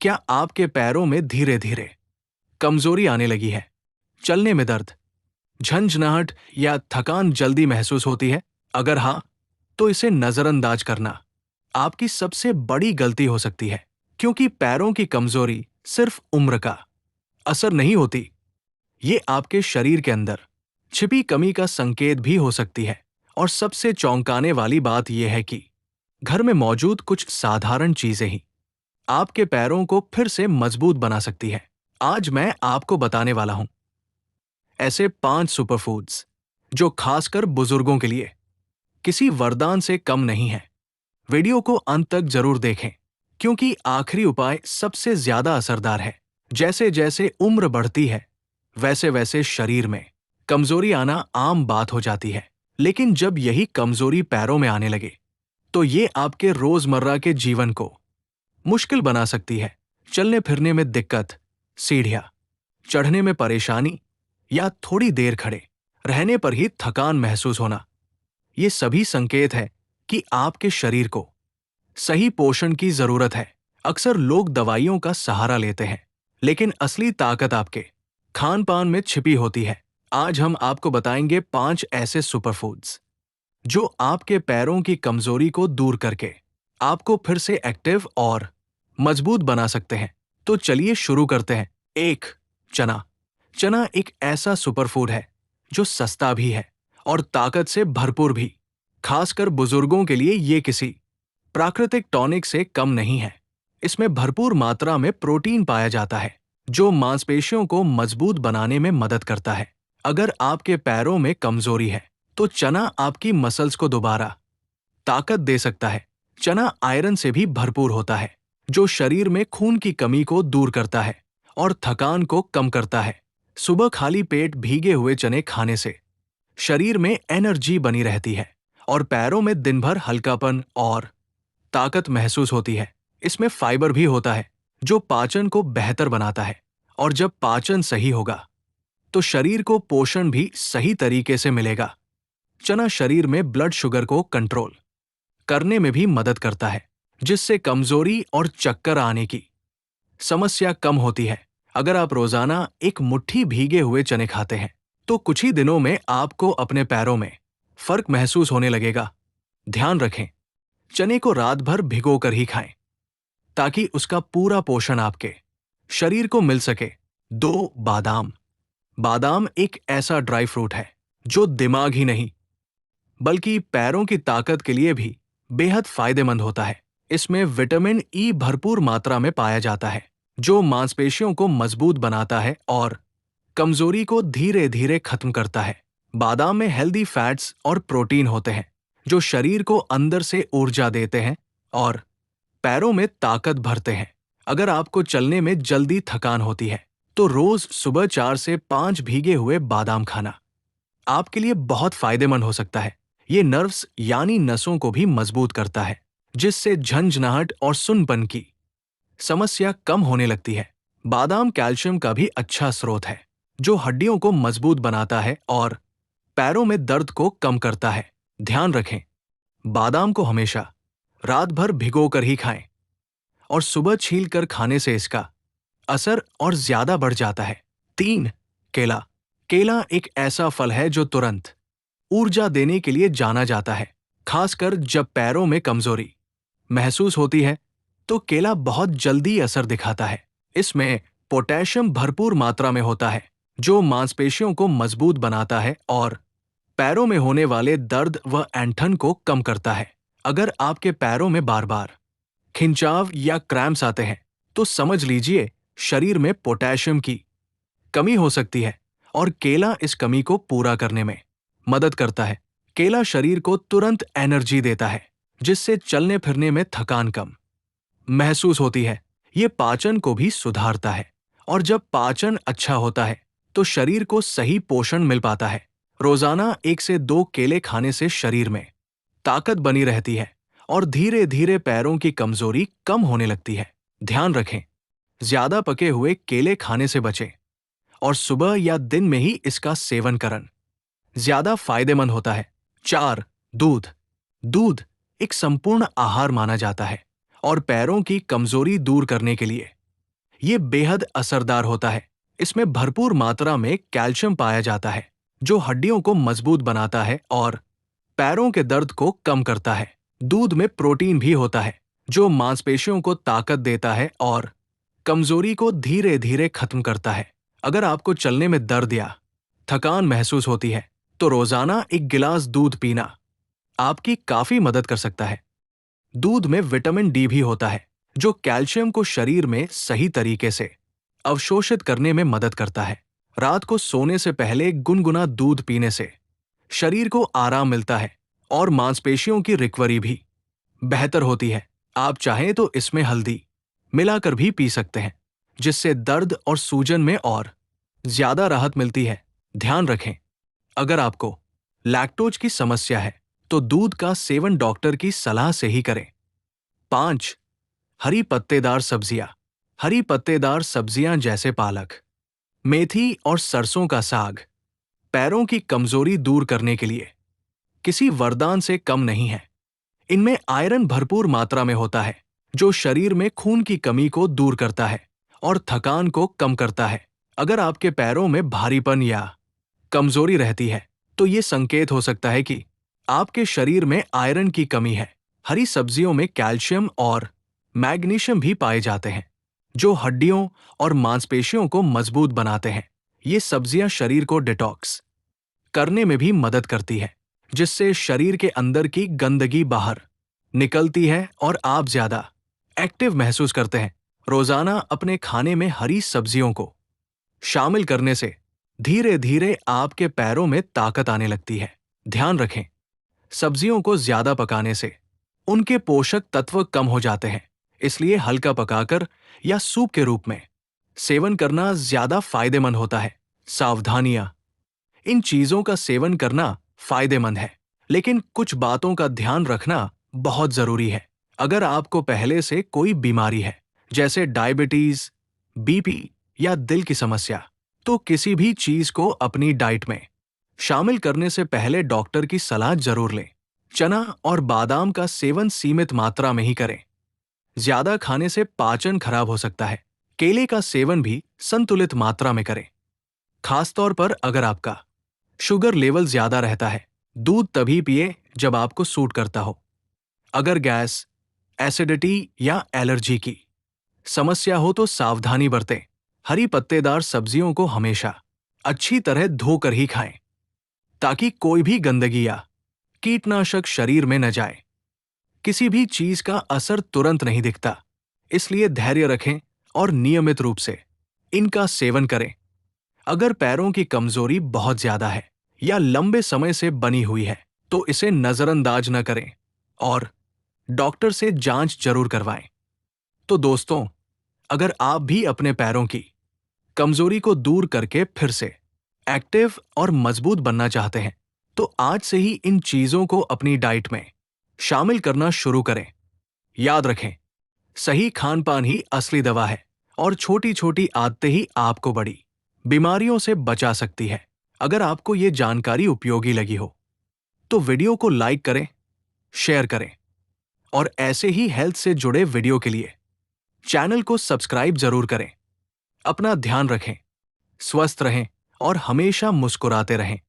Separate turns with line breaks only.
क्या आपके पैरों में धीरे धीरे कमजोरी आने लगी है? चलने में दर्द, झंझनाहट या थकान जल्दी महसूस होती है? अगर हाँ, तो इसे नजरअंदाज करना आपकी सबसे बड़ी गलती हो सकती है, क्योंकि पैरों की कमजोरी सिर्फ उम्र का असर नहीं होती। ये आपके शरीर के अंदर छिपी कमी का संकेत भी हो सकती है। और सबसे चौंकाने वाली बात यह है कि घर में मौजूद कुछ साधारण चीजें ही आपके पैरों को फिर से मजबूत बना सकती है। आज मैं आपको बताने वाला हूं ऐसे 5 सुपरफूड्स जो खासकर बुजुर्गों के लिए किसी वरदान से कम नहीं है। वीडियो को अंत तक जरूर देखें, क्योंकि आखिरी उपाय सबसे ज्यादा असरदार है। जैसे जैसे उम्र बढ़ती है, वैसे वैसे शरीर में कमजोरी आना आम बात हो जाती है। लेकिन जब यही कमजोरी पैरों में आने लगे, तो ये आपके रोजमर्रा के जीवन को मुश्किल बना सकती है। चलने फिरने में दिक्कत, सीढ़ियां चढ़ने में परेशानी या थोड़ी देर खड़े रहने पर ही थकान महसूस होना, ये सभी संकेत है कि आपके शरीर को सही पोषण की जरूरत है। अक्सर लोग दवाइयों का सहारा लेते हैं, लेकिन असली ताकत आपके खान पान में छिपी होती है। आज हम आपको बताएंगे 5 ऐसे सुपरफूड्स जो आपके पैरों की कमजोरी को दूर करके आपको फिर से एक्टिव और मजबूत बना सकते हैं। तो चलिए शुरू करते हैं। 1. चना। चना एक ऐसा सुपरफूड है जो सस्ता भी है और ताकत से भरपूर भी। खासकर बुजुर्गों के लिए ये किसी प्राकृतिक टॉनिक से कम नहीं है। इसमें भरपूर मात्रा में प्रोटीन पाया जाता है, जो मांसपेशियों को मजबूत बनाने में मदद करता है। अगर आपके पैरों में कमजोरी है, तो चना आपकी मसल्स को दोबारा ताकत दे सकता है। चना आयरन से भी भरपूर होता है, जो शरीर में खून की कमी को दूर करता है और थकान को कम करता है। सुबह खाली पेट भीगे हुए चने खाने से शरीर में एनर्जी बनी रहती है और पैरों में दिन भर हल्कापन और ताकत महसूस होती है। इसमें फाइबर भी होता है, जो पाचन को बेहतर बनाता है। और जब पाचन सही होगा, तो शरीर को पोषण भी सही तरीके से मिलेगा। चना शरीर में ब्लड शुगर को कंट्रोल करने में भी मदद करता है, जिससे कमजोरी और चक्कर आने की समस्या कम होती है। अगर आप रोजाना एक मुट्ठी भीगे हुए चने खाते हैं, तो कुछ ही दिनों में आपको अपने पैरों में फर्क महसूस होने लगेगा। ध्यान रखें, चने को रात भर भिगोकर ही खाएं, ताकि उसका पूरा पोषण आपके शरीर को मिल सके। 2. बादाम। बादाम एक ऐसा ड्राई फ्रूट है जो दिमाग ही नहीं, बल्कि पैरों की ताकत के लिए भी बेहद फायदेमंद होता है। इसमें विटामिन ई भरपूर मात्रा में पाया जाता है, जो मांसपेशियों को मजबूत बनाता है और कमजोरी को धीरे धीरे खत्म करता है। बादाम में हेल्दी फैट्स और प्रोटीन होते हैं, जो शरीर को अंदर से ऊर्जा देते हैं और पैरों में ताकत भरते हैं। अगर आपको चलने में जल्दी थकान होती है, तो रोज सुबह 4 से 5 भीगे हुए बादाम खाना आपके लिए बहुत फायदेमंद हो सकता है। ये नर्व्स यानी नसों को भी मजबूत करता है, जिससे झंझनाहट और सुन्नपन की समस्या कम होने लगती है। बादाम कैल्शियम का भी अच्छा स्रोत है, जो हड्डियों को मजबूत बनाता है और पैरों में दर्द को कम करता है। ध्यान रखें, बादाम को हमेशा रात भर भिगोकर ही खाएं और सुबह छीलकर खाने से इसका असर और ज्यादा बढ़ जाता है। 3. केला। केला एक ऐसा फल है जो तुरंत ऊर्जा देने के लिए जाना जाता है। खासकर जब पैरों में कमजोरी महसूस होती है, तो केला बहुत जल्दी असर दिखाता है। इसमें पोटेशियम भरपूर मात्रा में होता है, जो मांसपेशियों को मजबूत बनाता है और पैरों में होने वाले दर्द व ऐंठन को कम करता है। अगर आपके पैरों में बार बार खिंचाव या क्रैम्प्स आते हैं, तो समझ लीजिए शरीर में पोटेशियम की कमी हो सकती है, और केला इस कमी को पूरा करने में मदद करता है। केला शरीर को तुरंत एनर्जी देता है, जिससे चलने फिरने में थकान कम महसूस होती है। ये पाचन को भी सुधारता है, और जब पाचन अच्छा होता है, तो शरीर को सही पोषण मिल पाता है। रोजाना 1 से 2 केले खाने से शरीर में ताकत बनी रहती है और धीरे धीरे पैरों की कमजोरी कम होने लगती है। ध्यान रखें, ज्यादा पके हुए केले खाने से बचें और सुबह या दिन में ही इसका सेवन करें, ज्यादा फायदेमंद होता है। 4. दूध। दूध एक संपूर्ण आहार माना जाता है और पैरों की कमजोरी दूर करने के लिए ये बेहद असरदार होता है। इसमें भरपूर मात्रा में कैल्शियम पाया जाता है, जो हड्डियों को मजबूत बनाता है और पैरों के दर्द को कम करता है। दूध में प्रोटीन भी होता है, जो मांसपेशियों को ताकत देता है और कमजोरी को धीरे धीरे खत्म करता है। अगर आपको चलने में दर्द या थकान महसूस होती है, तो रोजाना एक गिलास दूध पीना आपकी काफी मदद कर सकता है। दूध में विटामिन डी भी होता है, जो कैल्शियम को शरीर में सही तरीके से अवशोषित करने में मदद करता है। रात को सोने से पहले गुनगुना दूध पीने से शरीर को आराम मिलता है और मांसपेशियों की रिकवरी भी बेहतर होती है। आप चाहें तो इसमें हल्दी मिलाकर भी पी सकते हैं, जिससे दर्द और सूजन में और ज्यादा राहत मिलती है। ध्यान रखें, अगर आपको लैक्टोज की समस्या है, तो दूध का सेवन डॉक्टर की सलाह से ही करें। 5. हरी पत्तेदार सब्जियां। हरी पत्तेदार सब्जियां जैसे पालक, मेथी और सरसों का साग पैरों की कमजोरी दूर करने के लिए किसी वरदान से कम नहीं है। इनमें आयरन भरपूर मात्रा में होता है, जो शरीर में खून की कमी को दूर करता है और थकान को कम करता है। अगर आपके पैरों में भारीपन या कमजोरी रहती है, तो ये संकेत हो सकता है कि आपके शरीर में आयरन की कमी है। हरी सब्जियों में कैल्शियम और मैग्नीशियम भी पाए जाते हैं, जो हड्डियों और मांसपेशियों को मजबूत बनाते हैं। ये सब्जियां शरीर को डिटॉक्स करने में भी मदद करती है, जिससे शरीर के अंदर की गंदगी बाहर निकलती है और आप ज्यादा एक्टिव महसूस करते हैं। रोजाना अपने खाने में हरी सब्जियों को शामिल करने से धीरे धीरे आपके पैरों में ताकत आने लगती है। ध्यान रखें, सब्जियों को ज्यादा पकाने से उनके पोषक तत्व कम हो जाते हैं, इसलिए हल्का पकाकर या सूप के रूप में सेवन करना ज्यादा फायदेमंद होता है। सावधानियां। इन चीजों का सेवन करना फायदेमंद है, लेकिन कुछ बातों का ध्यान रखना बहुत जरूरी है। अगर आपको पहले से कोई बीमारी है, जैसे डायबिटीज, बीपी या दिल की समस्या, तो किसी भी चीज को अपनी डाइट में शामिल करने से पहले डॉक्टर की सलाह जरूर लें। चना और बादाम का सेवन सीमित मात्रा में ही करें। ज्यादा खाने से पाचन खराब हो सकता है। केले का सेवन भी संतुलित मात्रा में करें, खासतौर पर अगर आपका शुगर लेवल ज्यादा रहता है। दूध तभी पिए जब आपको सूट करता हो। अगर गैस, एसिडिटी या एलर्जी की समस्या हो तो सावधानी बरतें। हरी पत्तेदार सब्जियों को हमेशा अच्छी तरह धोकर ही खाएं, ताकि कोई भी गंदगी या कीटनाशक शरीर में न जाए। किसी भी चीज का असर तुरंत नहीं दिखता, इसलिए धैर्य रखें और नियमित रूप से इनका सेवन करें। अगर पैरों की कमजोरी बहुत ज्यादा है या लंबे समय से बनी हुई है, तो इसे नजरअंदाज न करें और डॉक्टर से जांच जरूर करवाएं। तो दोस्तों, अगर आप भी अपने पैरों की कमजोरी को दूर करके फिर से एक्टिव और मजबूत बनना चाहते हैं, तो आज से ही इन चीजों को अपनी डाइट में शामिल करना शुरू करें। याद रखें, सही खान-पान ही असली दवा है और छोटी-छोटी आदतें ही आपको बड़ी बीमारियों से बचा सकती है। अगर आपको ये जानकारी उपयोगी लगी हो, तो वीडियो को लाइक करें, शेयर करें और ऐसे ही हेल्थ से जुड़े वीडियो के लिए चैनल को सब्सक्राइब जरूर करें। अपना ध्यान रखें, स्वस्थ रहें और हमेशा मुस्कुराते रहें।